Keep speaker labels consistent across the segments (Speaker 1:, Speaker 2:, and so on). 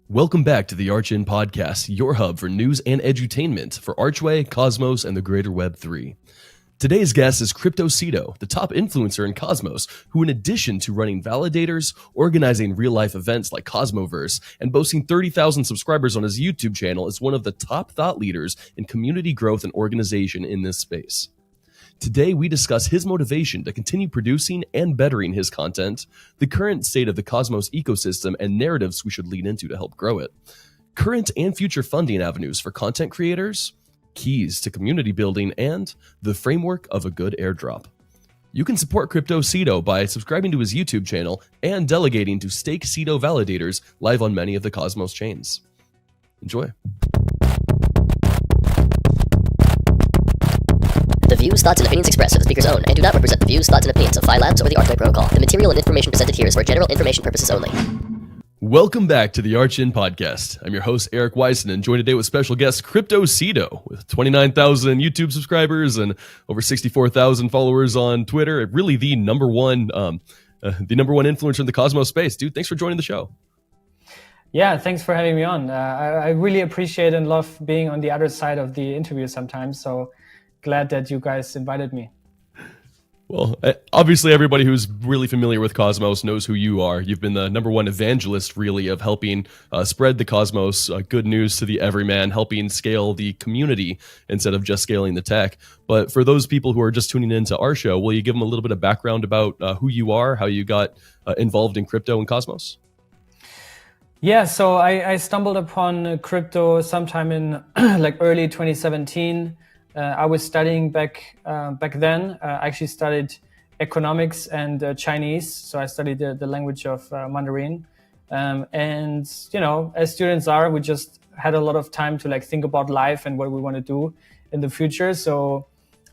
Speaker 1: Welcome back to the Archway Podcast, your hub for news and edutainment for Archway, Cosmos, and the greater Web3. Today's guest is Cryptocito, the top influencer in Cosmos, who in addition to running validators, organizing real-life events like Cosmoverse, and boasting 30,000 subscribers on his YouTube channel, is one of the top thought leaders in community growth and organization in this space. Today, we discuss his motivation to continue producing and bettering his content, the current state of the Cosmos ecosystem, and narratives we should lean into to help grow it, current and future funding avenues for content creators, keys to community building, and the framework of a good airdrop. You can support Cryptocito by subscribing to his YouTube channel and delegating to stake Cito validators live on many of the Cosmos chains. Enjoy.
Speaker 2: The views, thoughts, and opinions expressed are the speaker's own and do not represent the views, thoughts, and opinions of Phi Labs or the Archway Protocol. The material and information presented here is for general information purposes only.
Speaker 1: Welcome back to the Archway Podcast. I'm your host, Eric Weisen, and joined today with special guest Cryptocito, with 29,000 YouTube subscribers and over 64,000 followers on Twitter. Really the number one influencer in the Cosmos space. Dude, thanks for joining the show.
Speaker 3: Yeah, thanks for having me on. I really appreciate and love being on the other side of the interview sometimes. So glad that you guys invited me.
Speaker 1: Well, obviously everybody who's really familiar with Cosmos knows who you are. You've been the number one evangelist, really, of helping spread the Cosmos good news to the everyman, helping scale the community instead of just scaling the tech. But for those people who are just tuning into our show, will you give them a little bit of background about who you are, how you got involved in crypto and Cosmos?
Speaker 3: Yeah, so I stumbled upon crypto sometime in like early 2017. I was studying back then. I actually studied economics and Chinese, so I studied the language of Mandarin. And you know, as students are, we just had a lot of time to like think about life and what we want to do in the future. So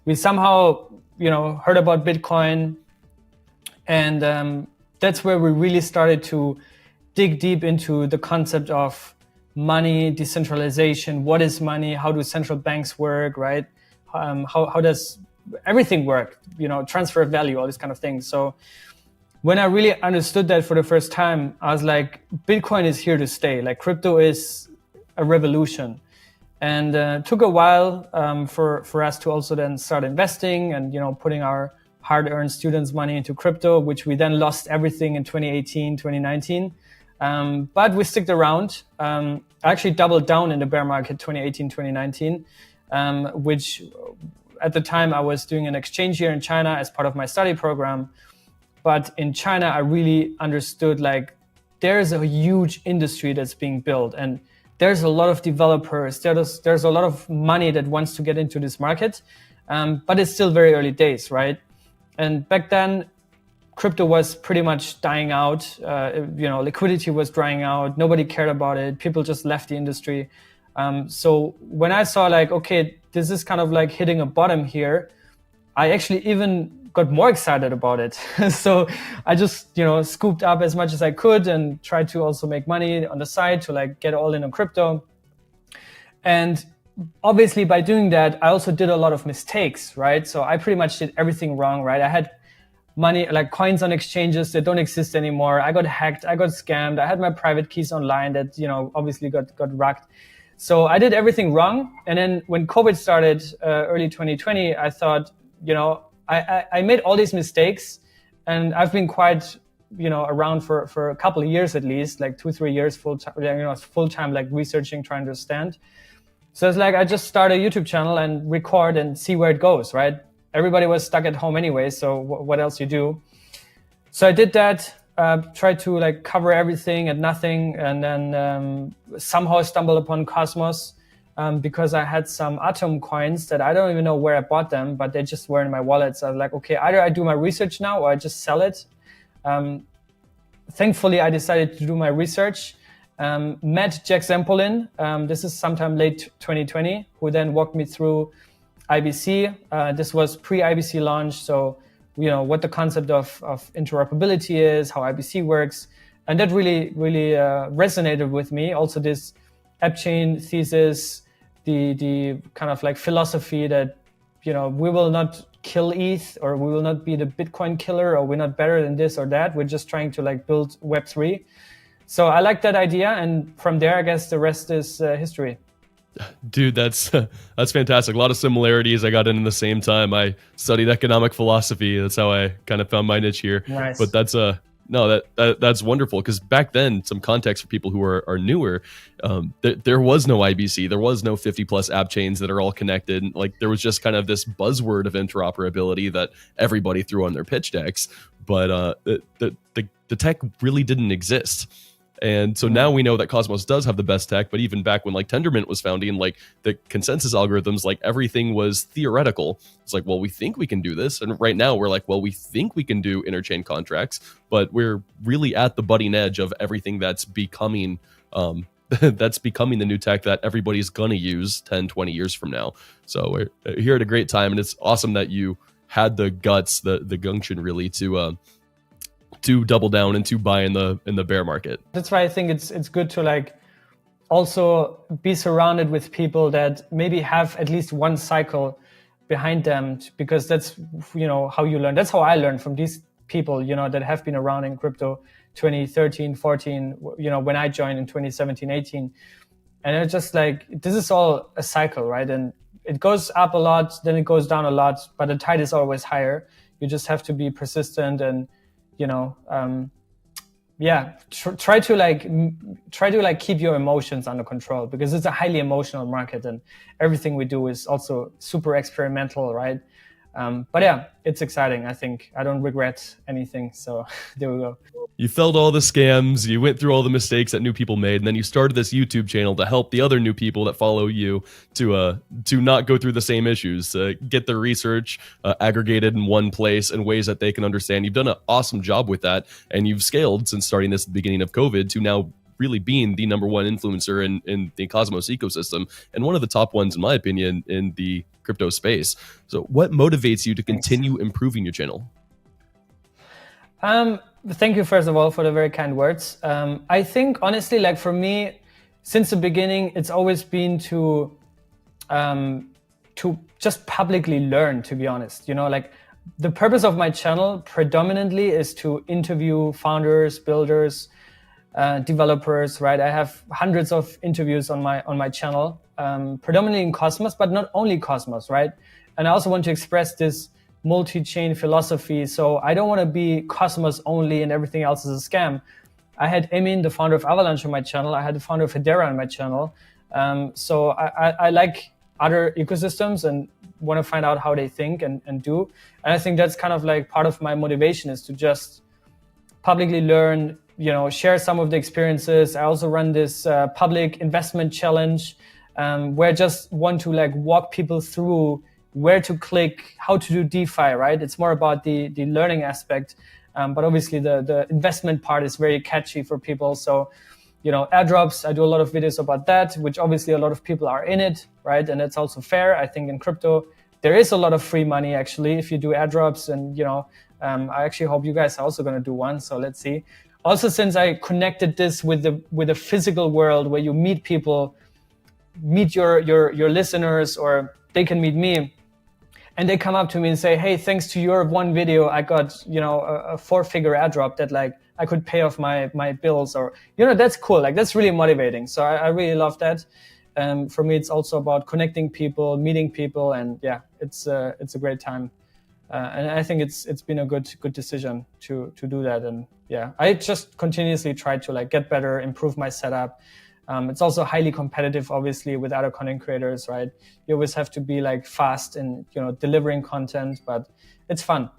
Speaker 3: we somehow, heard about Bitcoin, and that's where we really started to dig deep into the concept of money, decentralization. What is money? How do central banks work, right? How does everything work? Transfer of value, all these kind of things. So when I really understood that for the first time, I was like, Bitcoin is here to stay. Like crypto is a revolution. And took a while for us to also then start investing and, putting our hard-earned students' money into crypto, which we then lost everything in 2018, 2019. But we sticked around. I actually doubled down in the bear market 2018, 2019, which at the time I was doing an exchange year in China as part of my study program. But in China, I really understood like there's a huge industry that's being built and there's a lot of developers. There's a lot of money that wants to get into this market, but it's still very early days, right? And back then, crypto was pretty much dying out. Liquidity was drying out. Nobody cared about it. People just left the industry. So when I saw like, okay, this is kind of like hitting a bottom here, I actually even got more excited about it. So I just, scooped up as much as I could and tried to also make money on the side to like get all in on crypto. And obviously by doing that, I also did a lot of mistakes, right? So I pretty much did everything wrong, right? I had money, like coins on exchanges that don't exist anymore. I got hacked, I got scammed. I had my private keys online that, obviously got rocked. So I did everything wrong. And then when COVID started early 2020, I thought, I made all these mistakes and I've been quite, around for a couple of years at least, like 2-3 years full time, like researching, trying to understand. So it's like, I just start a YouTube channel and record and see where it goes, right? Everybody was stuck at home anyway, so what else you do? So I did that, tried to like cover everything and nothing, and then somehow stumbled upon Cosmos because I had some Atom coins that I don't even know where I bought them, but they just were in my wallet. So I was like, okay, either I do my research now or I just sell it. Thankfully, I decided to do my research. Met Jack Zempolin, this is sometime late 2020, who then walked me through IBC. This was pre-IBC launch, so what the concept of interoperability is, how IBC works, and that really resonated with me. Also, this app chain thesis, the kind of like philosophy that we will not kill ETH, or we will not be the Bitcoin killer, or we're not better than this or that. We're just trying to like build Web3. So I like that idea, and from there, I guess the rest is history.
Speaker 1: Dude, that's fantastic. A lot of similarities. I got in the same time. I studied economic philosophy. That's how I kind of found my niche here.
Speaker 3: Nice.
Speaker 1: But that's no, that's wonderful, because back then, some context for people who are newer, there was no IBC, there was no 50 plus app chains that are all connected. Like, there was just kind of this buzzword of interoperability that everybody threw on their pitch decks, but the tech really didn't exist. And so now we know that Cosmos does have the best tech, but even back when like Tendermint was founding, like the consensus algorithms, like everything was theoretical. It's like, well, we think we can do this. And right now we're like, well, we think we can do interchain contracts, but we're really at the budding edge of everything that's becoming, that's becoming the new tech that everybody's going to use 10, 20 years from now. So we're here at a great time. And it's awesome that you had the guts, the gumption really to double down and to buy in the bear market.
Speaker 3: That's why I think it's good to like also be surrounded with people that maybe have at least one cycle behind them, because that's, you know, how you learn. That's how I learned from these people, you know, that have been around in crypto 2013, 14, you know, when I joined in 2017, 18. And it's just like, this is all a cycle, right? And it goes up a lot, then it goes down a lot, but the tide is always higher. You just have to be persistent and, you know, try to keep your emotions under control, because it's a highly emotional market and everything we do is also super experimental, right? But yeah, it's exciting. I think I don't regret anything. So there we go.
Speaker 1: You felt all the scams, you went through all the mistakes that new people made, and then you started this YouTube channel to help the other new people that follow you to not go through the same issues, get their research aggregated in one place in ways that they can understand. You've done an awesome job with that, and you've scaled since starting this at the beginning of COVID to now really being the number one influencer in the Cosmos ecosystem, and one of the top ones, in my opinion, in the crypto space. So what motivates you to continue improving your channel?
Speaker 3: Thank you, first of all, for the very kind words. I think, honestly, like for me, since the beginning, it's always been to just publicly learn, to be honest. You know, like the purpose of my channel predominantly is to interview founders, builders, developers, right? I have hundreds of interviews on my channel, predominantly in Cosmos, but not only Cosmos, right? And I also want to express this multi-chain philosophy. So I don't want to be Cosmos only and everything else is a scam. I had Emin, the founder of Avalanche, on my channel. I had the founder of Hedera on my channel. So I like other ecosystems and want to find out how they think and do. And I think that's kind of like part of my motivation, is to just publicly learn, you know, share some of the experiences. I also run this public investment challenge where I just want to like walk people through where to click, how to do DeFi, right? It's more about the learning aspect. But obviously the investment part is very catchy for people. So, you know, airdrops, I do a lot of videos about that, which obviously a lot of people are in it, right? And it's also fair. I think in crypto, there is a lot of free money actually if you do airdrops. And, you know, I actually hope you guys are also going to do one. So let's see. Also, since I connected this with the physical world where you meet people, meet your listeners, or they can meet me, and they come up to me and say, hey, thanks to your one video, I got, you know, a 4-figure airdrop that like I could pay off my bills, or, you know, that's cool. Like that's really motivating. So I really love that. For me, it's also about connecting people, meeting people, and yeah, it's a great time. And I think it's been a good decision to do that. And yeah, I just continuously try to like get better, improve my setup. It's also highly competitive, obviously, with other content creators, right? You always have to be like fast in, you know, delivering content, but it's fun.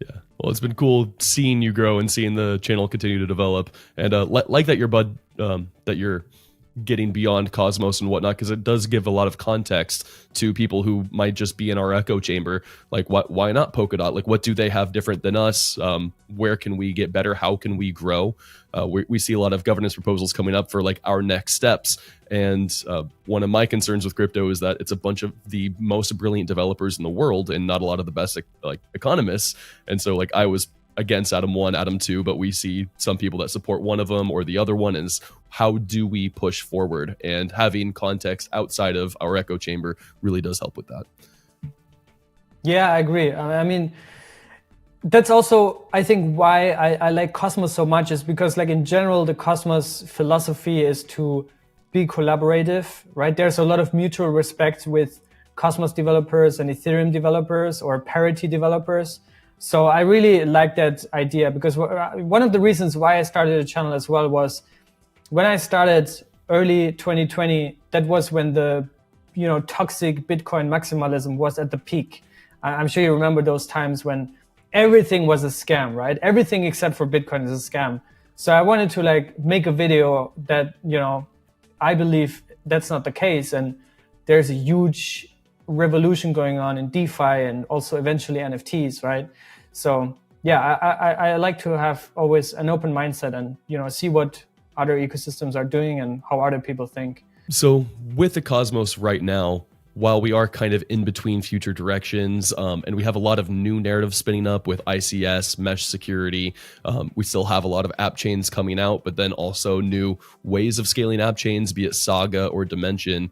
Speaker 1: Yeah, well, it's been cool seeing you grow and seeing the channel continue to develop, and like that, that you're getting beyond Cosmos and whatnot, because it does give a lot of context to people who might just be in our echo chamber. Like, why not Polkadot? Like, what do they have different than us? Where can we get better? How can we grow? We see a lot of governance proposals coming up for like our next steps. And one of my concerns with crypto is that it's a bunch of the most brilliant developers in the world and not a lot of the best like economists. And so like I was against Atom 1, Atom 2, but we see some people that support one of them or the other one. Is how do we push forward? And having context outside of our echo chamber really does help with that.
Speaker 3: Yeah, I agree. I mean, that's also, I think, why I like Cosmos so much, is because like in general, the Cosmos philosophy is to be collaborative, right? There's a lot of mutual respect with Cosmos developers and Ethereum developers or parity developers. So I really like that idea, because one of the reasons why I started a channel as well was when I started early 2020, that was when the toxic Bitcoin maximalism was at the peak. I'm sure you remember those times when everything was a scam, right? Everything except for Bitcoin is a scam. So I wanted to like make a video that, I believe that's not the case. And there's a huge revolution going on in DeFi and also eventually NFTs, right? So yeah, I like to have always an open mindset and, see what other ecosystems are doing and how other people think.
Speaker 1: So with the Cosmos right now, while we are kind of in between future directions, and we have a lot of new narratives spinning up with ICS, mesh security, we still have a lot of app chains coming out, but then also new ways of scaling app chains, be it Saga or Dimension.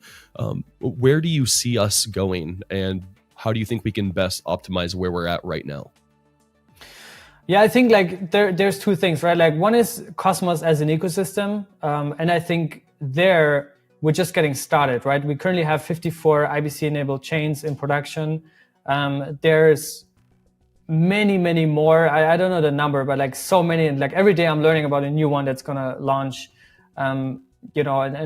Speaker 1: Where do you see us going, and how do you think we can best optimize where we're at right now?
Speaker 3: Yeah, I think like there's two things, right? Like one is Cosmos as an ecosystem, and I think we're just getting started, right? We currently have 54 IBC-enabled chains in production. There's many more. I don't know the number, but like so many. And like every day I'm learning about a new one that's going to launch, and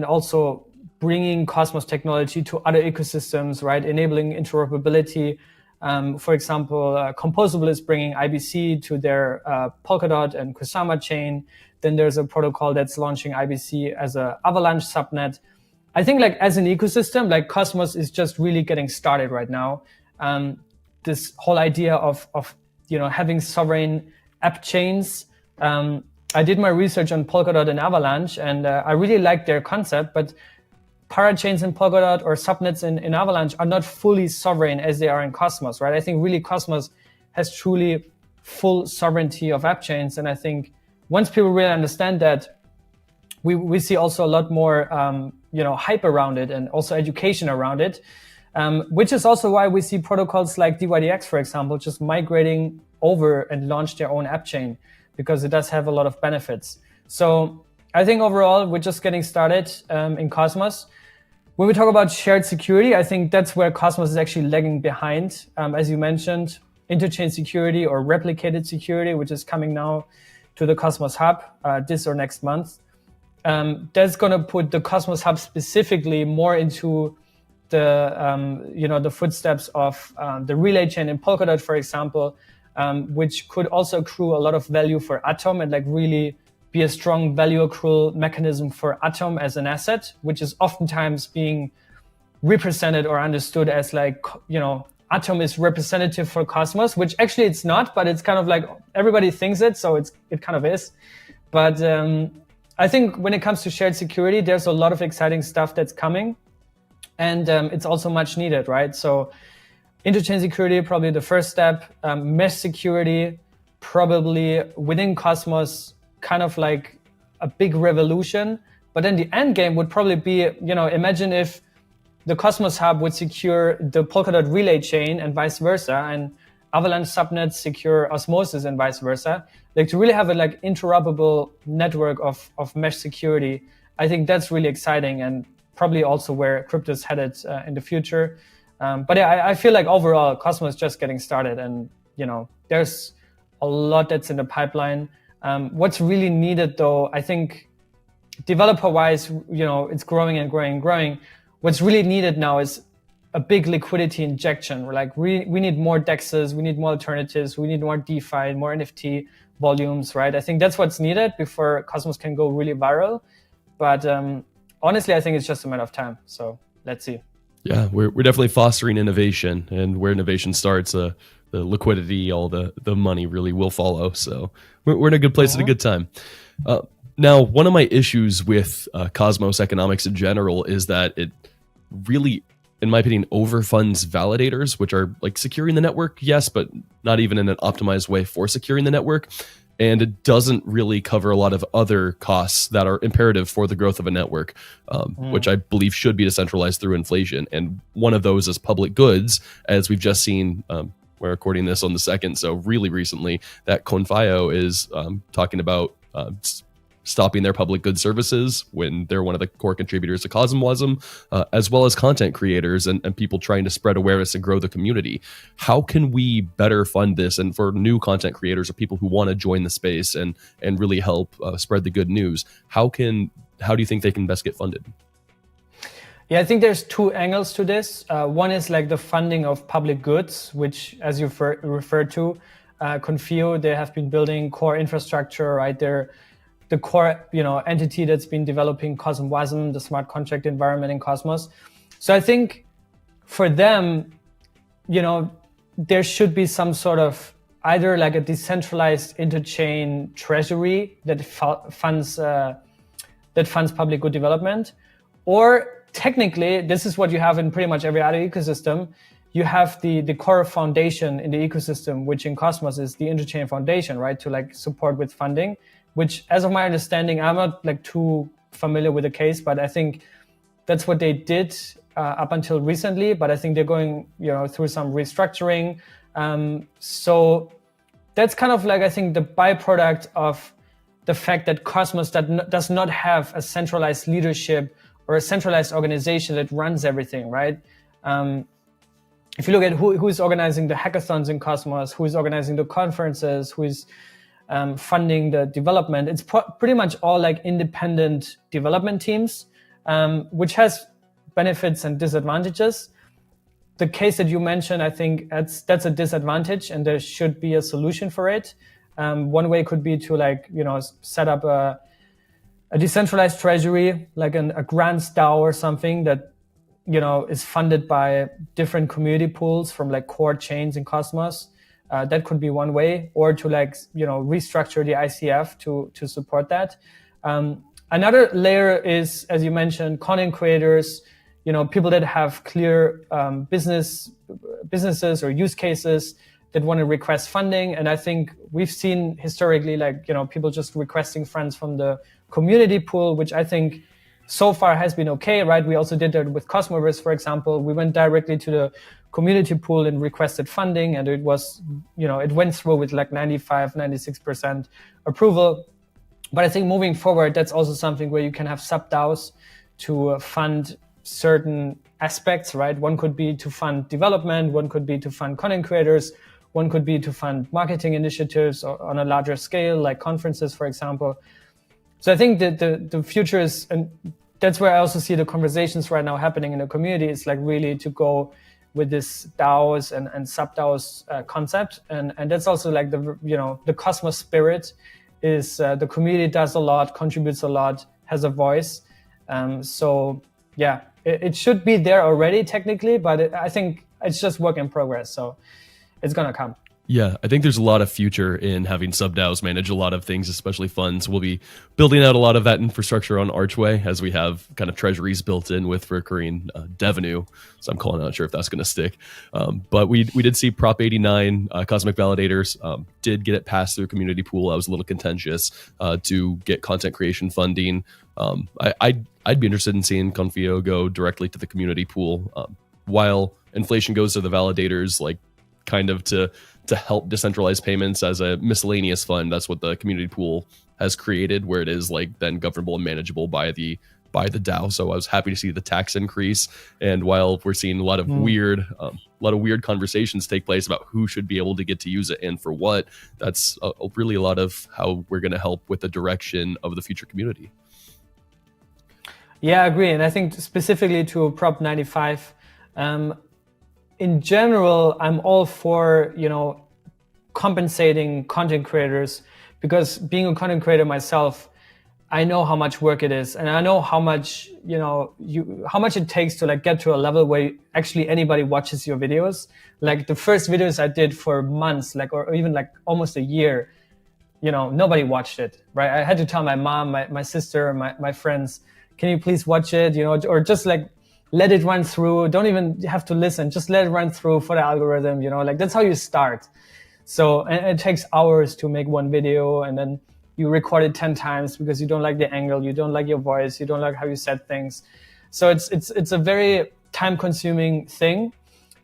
Speaker 3: also bringing Cosmos technology to other ecosystems, right? Enabling interoperability. For example, Composable is bringing IBC to their Polkadot and Kusama chain. Then there's a protocol that's launching IBC as a Avalanche subnet. I think like as an ecosystem, like Cosmos is just really getting started right now. This whole idea of having sovereign app chains. I did my research on Polkadot and Avalanche, and I really like their concept, but parachains in Polkadot or subnets in Avalanche are not fully sovereign as they are in Cosmos, right? I think really Cosmos has truly full sovereignty of app chains, and I think once people really understand that, we see also a lot more hype around it and also education around it, which is also why we see protocols like DYDX, for example, just migrating over and launch their own app chain, because it does have a lot of benefits. So I think overall, we're just getting started in Cosmos. When we talk about shared security, I think that's where Cosmos is actually lagging behind. As you mentioned, interchain security or replicated security, which is coming now to the Cosmos Hub this or next month. That's going to put the Cosmos Hub specifically more into the footsteps of the relay chain in Polkadot, for example, which could also accrue a lot of value for Atom and like really be a strong value accrual mechanism for Atom as an asset, which is oftentimes being represented or understood as like, Atom is representative for Cosmos, which actually it's not, but it's kind of like everybody thinks it, so it kind of is. But I think when it comes to shared security, there's a lot of exciting stuff that's coming, and it's also much needed, right? So interchain security, probably the first step. Mesh security, probably within Cosmos, kind of like a big revolution. But then the end game would probably be, imagine if the Cosmos Hub would secure the Polkadot relay chain and vice versa, and Avalanche subnets secure Osmosis and vice versa. Like to really have a like interoperable network of mesh security, I think that's really exciting and probably also where crypto is headed in the future. But yeah, I feel like overall Cosmos is just getting started, and there's a lot that's in the pipeline. What's really needed though, I think developer-wise, it's growing and growing and growing. What's really needed now is a big liquidity injection. We're like, we need more DEXs, we need more alternatives, we need more DeFi, more NFT volumes, right? I think that's what's needed before Cosmos can go really viral. But honestly, I think it's just a matter of time. So let's see.
Speaker 1: Yeah, we're definitely fostering innovation, and where innovation starts, the liquidity, all the money really will follow. So we're in a good place at a good time. Now, one of my issues with Cosmos economics in general is that it really, in my opinion, overfunds validators, which are like securing the network, yes, but not even in an optimized way for securing the network. And it doesn't really cover a lot of other costs that are imperative for the growth of a network, which I believe should be decentralized through inflation. And one of those is public goods, as we've just seen we're recording this on the 2nd, so really recently, that Confio is talking about stopping their public good services when they're one of the core contributors to Cosmwasm, as well as content creators and people trying to spread awareness and grow the community. How can we better fund this? And for new content creators or people who want to join the space and really help spread the good news, how do you think they can best get funded?
Speaker 3: Yeah, I think there's two angles to this. One is like the funding of public goods, which, as you referred to, Confio, they have been building core infrastructure, right? They're the core, entity that's been developing Cosmwasm, the smart contract environment in Cosmos. So I think for them, there should be some sort of either like a decentralized interchain treasury that funds public good development, or technically, this is what you have in pretty much every other ecosystem. You have the core foundation in the ecosystem, which in Cosmos is the interchain foundation, right? To like support with funding, which, as of my understanding, I'm not like too familiar with the case, but I think that's what they did up until recently. But I think they're going, through some restructuring. So that's kind of like, I think, the byproduct of the fact that Cosmos does not have a centralized leadership or a centralized organization that runs everything, right? If you look at who is organizing the hackathons in Cosmos, who is organizing the conferences, who is funding the development, it's pretty much all like independent development teams, which has benefits and disadvantages. The case that you mentioned, I think that's a disadvantage, and there should be a solution for it. One way could be to set up a decentralized treasury, like a grants DAO or something that is funded by different community pools from like core chains in Cosmos. That could be one way, or to restructure the ICF to support that. Another layer is, as you mentioned, content creators, people that have clear businesses or use cases that want to request funding. And I think we've seen historically, people just requesting funds from the community pool, which I think so far has been okay, right? We also did that with Cosmoverse, for example. We went directly to the community pool and requested funding, and it was, it went through with like 95, 96% approval. But I think moving forward, that's also something where you can have sub-DAOs to fund certain aspects, right? One could be to fund development, one could be to fund content creators, one could be to fund marketing initiatives on a larger scale, like conferences, for example. So I think that the future is, and that's where I also see the conversations right now happening in the community, is like really to go with this DAOs and sub-DAOs concept. And that's also like the Cosmos spirit is the community does a lot, contributes a lot, has a voice. So yeah, it should be there already technically, but I think it's just work in progress. So it's gonna come.
Speaker 1: Yeah, I think there's a lot of future in having sub-DAOs manage a lot of things, especially funds. We'll be building out a lot of that infrastructure on Archway as we have kind of treasuries built in with recurring revenue. So I'm not sure if that's going to stick. But we did see Prop 89, Cosmic Validators, did get it passed through community pool. I was a little contentious to get content creation funding. I'd be interested in seeing Confio go directly to the community pool, while inflation goes to the validators, like kind of to help decentralize payments as a miscellaneous fund. That's what the community pool has created, where it is like then governable and manageable by the DAO. So I was happy to see the tax increase. And while we're seeing a lot of weird conversations take place about who should be able to get to use it and for what, that's really a lot of how we're going to help with the direction of the future community.
Speaker 3: Yeah, I agree. And I think specifically to Prop 95, in general, I'm all for, compensating content creators, because being a content creator myself, I know how much work it is. And I know how much, how much it takes to like get to a level where actually anybody watches your videos. Like the first videos I did for months, or even almost a year, nobody watched it, right? I had to tell my mom, my sister, my friends, can you please watch it, or just let it run through. Don't even have to listen. Just let it run through for the algorithm, that's how you start. So, and it takes hours to make one video, and then you record it 10 times because you don't like the angle, you don't like your voice, you don't like how you said things. So it's a very time consuming thing.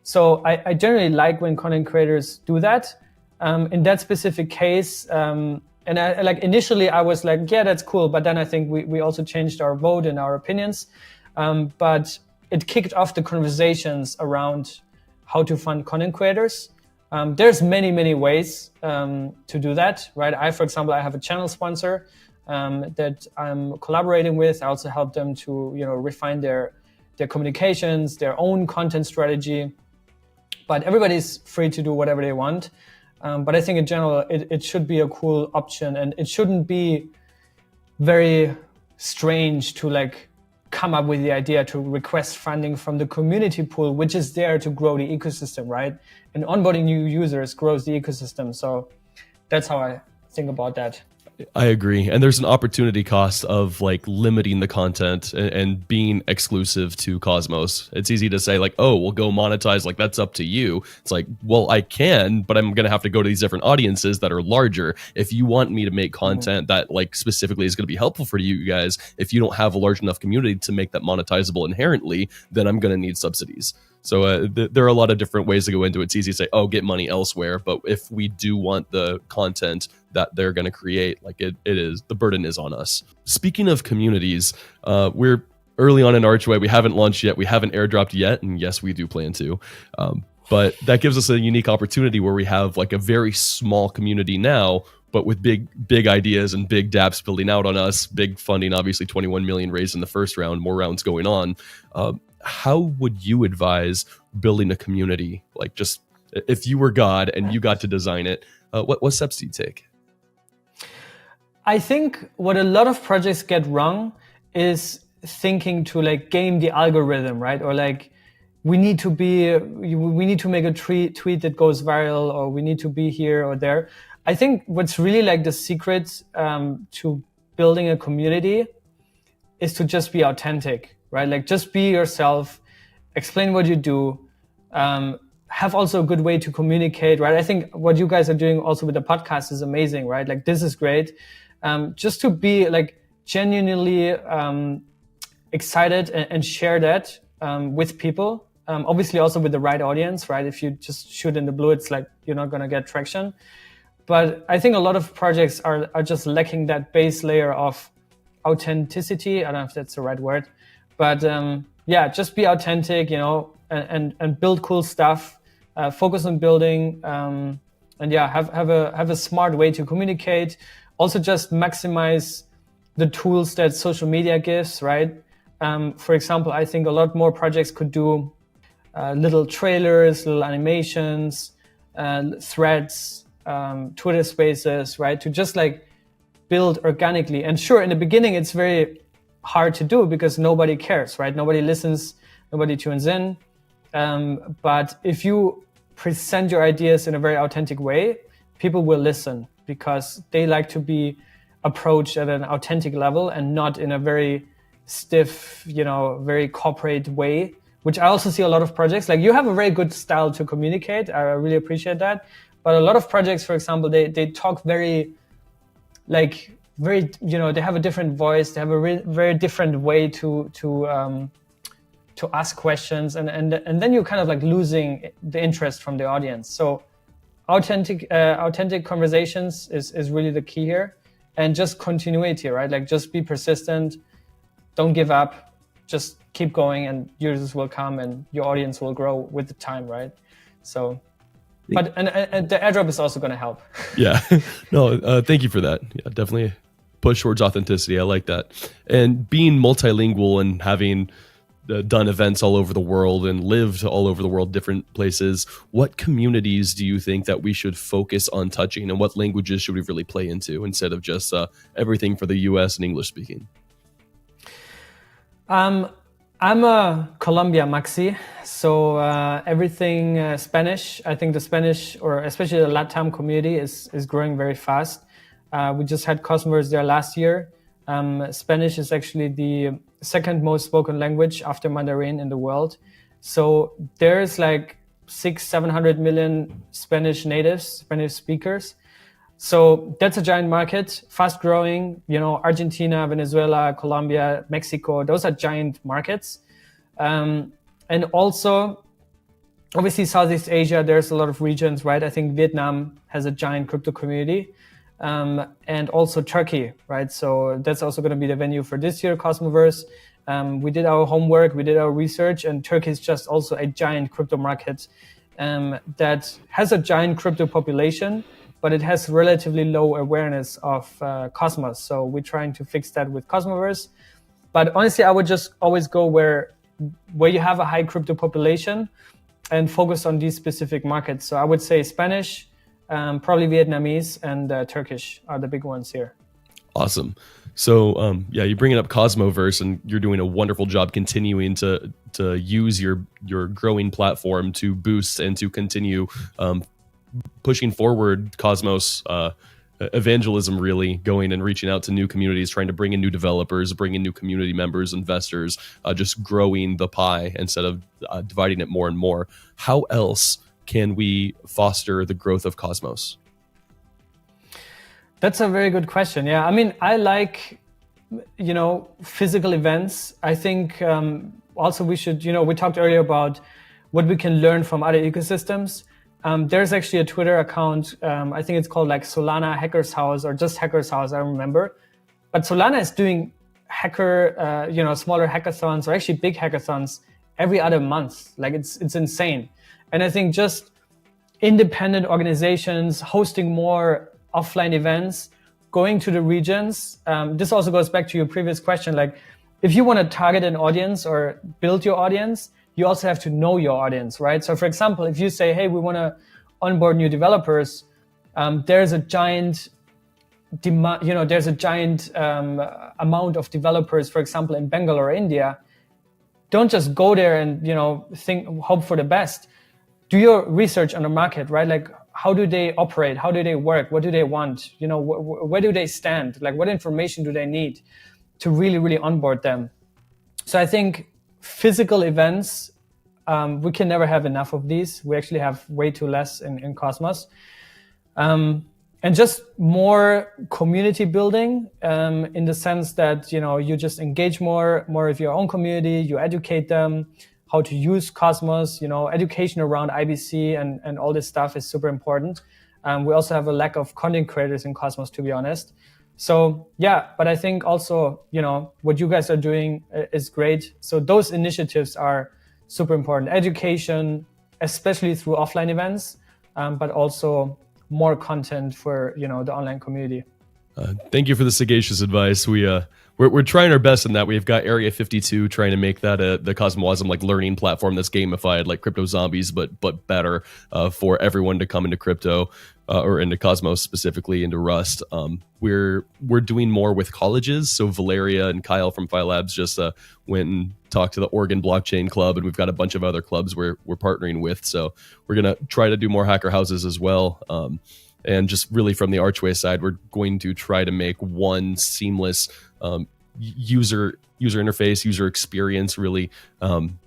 Speaker 3: So I generally like when content creators do that. In that specific case, and I, like initially I was like, yeah, that's cool. But then I think we also changed our vote and our opinions. But it kicked off the conversations around how to fund content creators. There's many ways to do that, right? For example, I have a channel sponsor that I'm collaborating with. I also help them to, refine their communications, their own content strategy. But everybody's free to do whatever they want. But I think in general, it should be a cool option, and it shouldn't be very strange to like come up with the idea to request funding from the community pool, which is there to grow the ecosystem, right? And onboarding new users grows the ecosystem. So that's how I think about that.
Speaker 1: I agree. And there's an opportunity cost of like limiting the content and being exclusive to Cosmos. It's easy to say like, oh, we'll go monetize. Like that's up to you. It's like, well, I can, but I'm going to have to go to these different audiences that are larger. If you want me to make content that like specifically is going to be helpful for you guys, if you don't have a large enough community to make that monetizable inherently, then I'm going to need subsidies. So there are a lot of different ways to go into it. It's easy to say, oh, get money elsewhere. But if we do want the content that they're going to create, like it is, the burden is on us. Speaking of communities, we're early on in Archway. We haven't launched yet. We haven't airdropped yet. And yes, we do plan to. But that gives us a unique opportunity where we have like a very small community now, but with big ideas and big dApps building out on us, big funding, obviously 21 million raised in the first round, more rounds going on. How would you advise building a community? Like just if you were God and you got to design it, what steps do you take?
Speaker 3: I think what a lot of projects get wrong is thinking to like game the algorithm, right? Or like we need to make a tweet that goes viral, or we need to be here or there. I think what's really like the secret to building a community is to just be authentic, right? Like just be yourself, explain what you do, have also a good way to communicate, right? I think what you guys are doing also with the podcast is amazing, right? Like this is great. Just to be like genuinely excited and share that with people. Obviously also with the right audience, right? If you just shoot in the blue, it's like you're not gonna get traction. But I think a lot of projects are just lacking that base layer of authenticity. I don't know if that's the right word, but yeah, just be authentic, and build cool stuff. Focus on building, and yeah, have a smart way to communicate. Also, just maximize the tools that social media gives, right? For example, I think a lot more projects could do little trailers, little animations, threads, Twitter spaces, right? To just like build organically. And sure, in the beginning, it's very hard to do because nobody cares, right? Nobody listens, nobody tunes in. But if you present your ideas in a very authentic way, people will listen because they like to be approached at an authentic level and not in a very stiff, very corporate way, which I also see a lot of projects. Like you have a very good style to communicate. I really appreciate that. But a lot of projects, for example, they talk very, they have a different voice. They have a very different way to ask questions. And then you're kind of like losing the interest from the audience. So authentic conversations is really the key here. And just continuity, right? Like just be persistent. Don't give up. Just keep going and users will come and your audience will grow with the time, right? So, but and the airdrop is also going to help.
Speaker 1: Yeah, no, thank you for that. Yeah, definitely push towards authenticity. I like that. And being multilingual and having done events all over the world and lived all over the world, different places, what communities do you think that we should focus on touching, and what languages should we really play into instead of just everything for the US and English speaking?
Speaker 3: I'm a Colombia maxi, so everything Spanish. I think the Spanish, or especially the LATAM community, is growing very fast. We just had customers there last year. Spanish is actually the second most spoken language after Mandarin in the world. So there's like 600-700 million Spanish natives, Spanish speakers. So that's a giant market, fast growing. Argentina, Venezuela, Colombia, Mexico, those are giant markets. And also Obviously, Southeast Asia, there's a lot of regions, right? I think Vietnam has a giant crypto community, and also Turkey, right? So that's also going to be the venue for this year, Cosmoverse. We did our homework, we did our research, and Turkey is just also a giant crypto market that has a giant crypto population, but it has relatively low awareness of Cosmos. So we're trying to fix that with Cosmoverse. But honestly, I would just always go where you have a high crypto population and focus on these specific markets. So I would say Spanish, probably Vietnamese, and Turkish are the big ones here.
Speaker 1: Awesome. So yeah, you're bringing up Cosmoverse, and you're doing a wonderful job continuing to use your growing platform to boost and to continue pushing forward Cosmos evangelism, really going and reaching out to new communities, trying to bring in new developers, bring in new community members, investors, just growing the pie instead of dividing it more and more. How else can we foster the growth of Cosmos?
Speaker 3: That's a very good question. Yeah, I mean, I like, physical events. I think also we should, we talked earlier about what we can learn from other ecosystems. There's actually a Twitter account. I think it's called like Solana Hackers House or just Hackers House. I don't remember. But Solana is doing smaller hackathons or actually big hackathons every other month. Like it's insane. And I think just independent organizations hosting more offline events, going to the regions. This also goes back to your previous question. Like if you want to target an audience or build your audience, you also have to know your audience, right? So for example, if you say, hey, we want to onboard new developers, there's a giant demand, there's a giant amount of developers, for example, in Bangalore, India. Don't just go there and, hope for the best. Do your research on the market, right? Like, how do they operate? How do they work? What do they want? Where do they stand? Like, what information do they need to really, really onboard them? So I think physical events, we can never have enough of these. We actually have way too less in Cosmos. And just more community building in the sense that, you just engage more with your own community, you educate them, how to use Cosmos, education around IBC and all this stuff is super important. We also have a lack of content creators in Cosmos, to be honest. So yeah, but I think also, what you guys are doing is great. So those initiatives are super important. Education, especially through offline events, but also more content for, the online community.
Speaker 1: Thank you for the sagacious advice. We're trying our best in that. We've got Area 52 trying to make that the Cosmosm like learning platform that's gamified like Crypto Zombies, but better for everyone to come into crypto or into Cosmos, specifically into Rust. We're doing more with colleges. So Valeria and Kyle from Phi Labs just went and talked to the Oregon Blockchain Club, and we've got a bunch of other clubs we're partnering with. So we're gonna try to do more hacker houses as well. And just really from the Archway side, we're going to try to make one seamless user interface, user experience, really,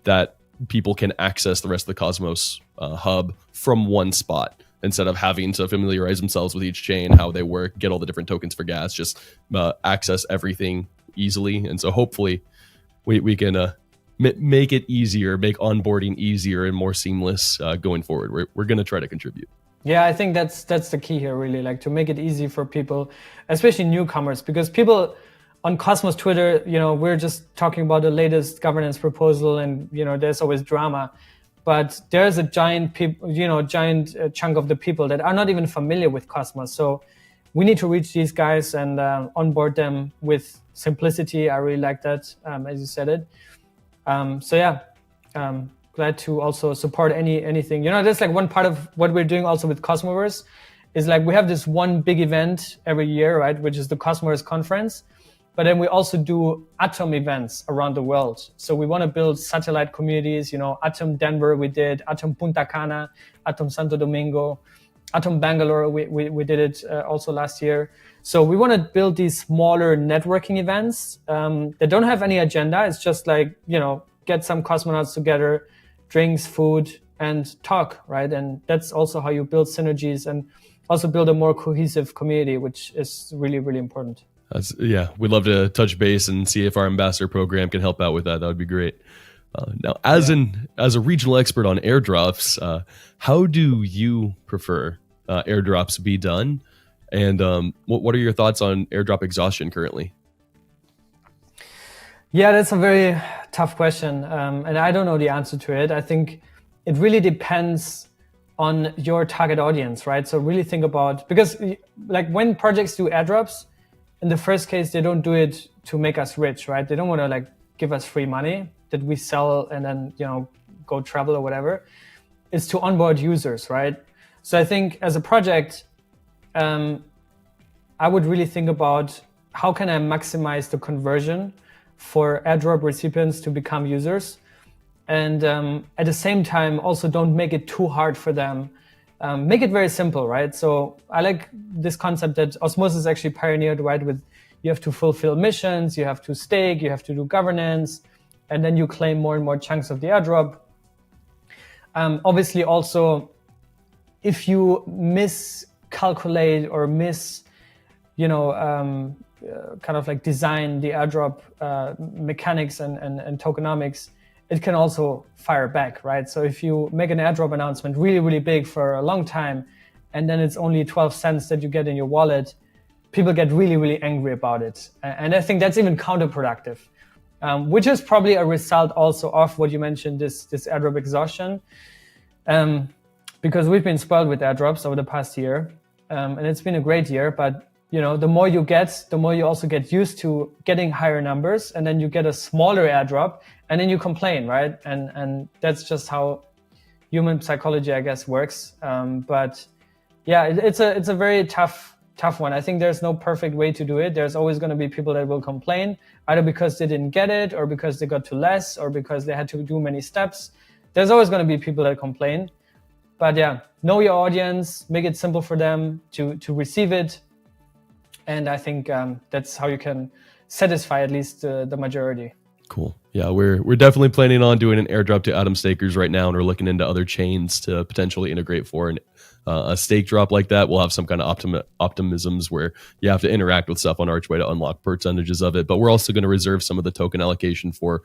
Speaker 1: that people can access the rest of the Cosmos hub from one spot instead of having to familiarize themselves with each chain, how they work, get all the different tokens for gas, just access everything easily. And so hopefully we can make it easier, make onboarding easier and more seamless going forward. We're going to try to contribute.
Speaker 3: Yeah, I think that's the key here, really, like to make it easy for people, especially newcomers, because people on Cosmos Twitter, we're just talking about the latest governance proposal and, there's always drama, but there's a giant chunk of the people that are not even familiar with Cosmos. So we need to reach these guys and onboard them with simplicity. I really like that, as you said it. So yeah, glad to also support anything. That's like one part of what we're doing also with Cosmoverse is like we have this one big event every year, right, which is the Cosmoverse conference. But then we also do Atom events around the world. So we want to build satellite communities, Atom Denver we did, Atom Punta Cana, Atom Santo Domingo, Atom Bangalore, we did it also last year. So we want to build these smaller networking events that don't have any agenda. It's just like, get some cosmonauts together, drinks, food, and talk, right? And that's also how you build synergies and also build a more cohesive community, which is really, really important. Yeah,
Speaker 1: we'd love to touch base and see if our ambassador program can help out with that. That would be great. Now, as a regional expert on airdrops, how do you prefer airdrops be done? And what are your thoughts on airdrop exhaustion currently?
Speaker 3: Yeah, that's a very tough question. And I don't know the answer to it. I think it really depends on your target audience, right? So really think about, because like when projects do airdrops, in the first case, they don't do it to make us rich, right? They don't want to like give us free money that we sell and then, go travel or whatever. It's to onboard users, right? So I think as a project, I would really think about how can I maximize the conversion for airdrop recipients to become users. And at the same time, also don't make it too hard for them. Make it very simple, right? So I like this concept that Osmosis actually pioneered, right? With you have to fulfill missions, you have to stake, you have to do governance, and then you claim more and more chunks of the airdrop. Obviously, also, if you miscalculate or kind of like design the airdrop mechanics and tokenomics, it can also fire back, right? So if you make an airdrop announcement really, really big for a long time, and then it's only 12 cents that you get in your wallet, people get really, really angry about it. And I think that's even counterproductive, which is probably a result also of what you mentioned, this airdrop exhaustion. Because we've been spoiled with airdrops over the past year, and it's been a great year, but the more you get, the more you also get used to getting higher numbers, and then you get a smaller airdrop, and then you complain, right? And that's just how human psychology, I guess, works. But yeah, it's a very tough one. I think there's no perfect way to do it. There's always going to be people that will complain, either because they didn't get it, or because they got too less, or because they had to do many steps. There's always going to be people that complain. But yeah, know your audience, make it simple for them to receive it. And I think that's how you can satisfy at least the majority.
Speaker 1: Cool. Yeah, we're definitely planning on doing an airdrop to Atom stakers right now, and we're looking into other chains to potentially integrate for a stake drop like that. We'll have some kind of optimisms where you have to interact with stuff on Archway to unlock percentages of it. But we're also going to reserve some of the token allocation for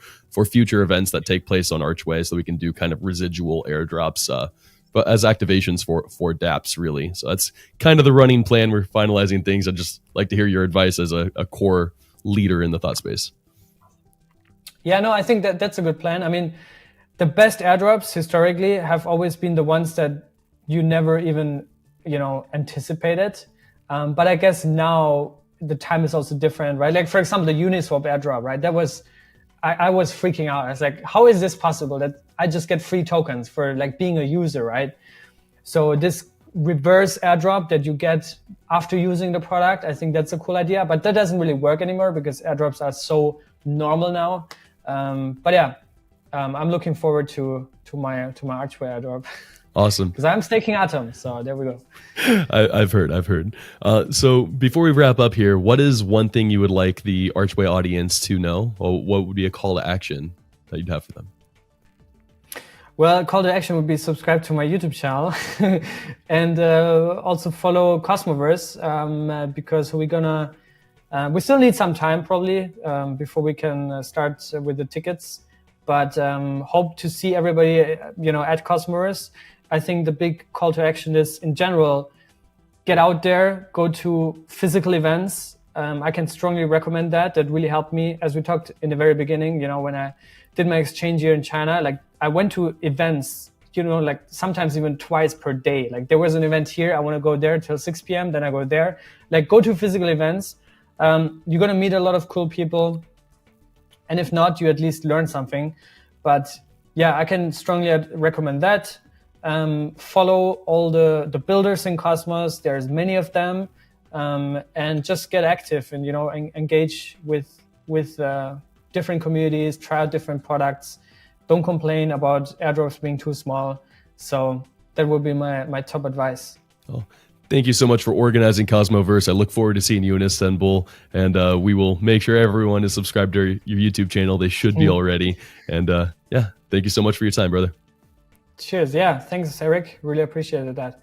Speaker 1: future events that take place on Archway, so we can do kind of residual airdrops. But as activations for dApps, really. So that's kind of the running plan. We're finalizing things. I'd just like to hear your advice as a core leader in the thought space.
Speaker 3: Yeah, no, I think that's a good plan. I mean, the best airdrops historically have always been the ones that you never even, anticipated. But I guess now the time is also different, right? Like, for example, the Uniswap airdrop, right? That was, I was freaking out. I was like, how is this possible that I just get free tokens for like being a user, right? So this reverse airdrop that you get after using the product, I think that's a cool idea, but that doesn't really work anymore because airdrops are so normal now. But yeah, I'm looking forward to my Archway airdrop.
Speaker 1: Awesome.
Speaker 3: Because I'm staking Atom, so there we go.
Speaker 1: I've heard. So before we wrap up here, what is one thing you would like the Archway audience to know, or what would be a call to action that you'd have for them?
Speaker 3: Well, call to action would be subscribe to my YouTube channel and also follow Cosmoverse because we still need some time probably before we can start with the tickets, but hope to see everybody, at Cosmoverse. I think the big call to action is, in general, get out there, go to physical events. I can strongly recommend that. That really helped me. As we talked in the very beginning, when I did my exchange year in China, like I went to events, like sometimes even twice per day. Like there was an event here, I want to go there till 6 p.m., then I go there. Like go to physical events. You're going to meet a lot of cool people. And if not, you at least learn something. But yeah, I can strongly recommend that. Follow all the builders in Cosmos. There's many of them. And just get active and, engage with different communities, try out different products. Don't complain about airdrops being too small. So that would be my top advice.
Speaker 1: Oh. Thank you so much for organizing Cosmoverse. I look forward to seeing you in Istanbul, and we will make sure everyone is subscribed to your YouTube channel. They should be already. And yeah, thank you so much for your time, brother.
Speaker 3: Cheers. Yeah, thanks, Eric. Really appreciated that.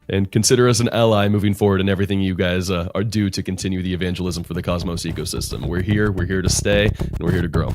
Speaker 1: And consider us an ally moving forward in everything you guys are due to continue the evangelism for the Cosmos ecosystem. We're here to stay, and we're here to grow.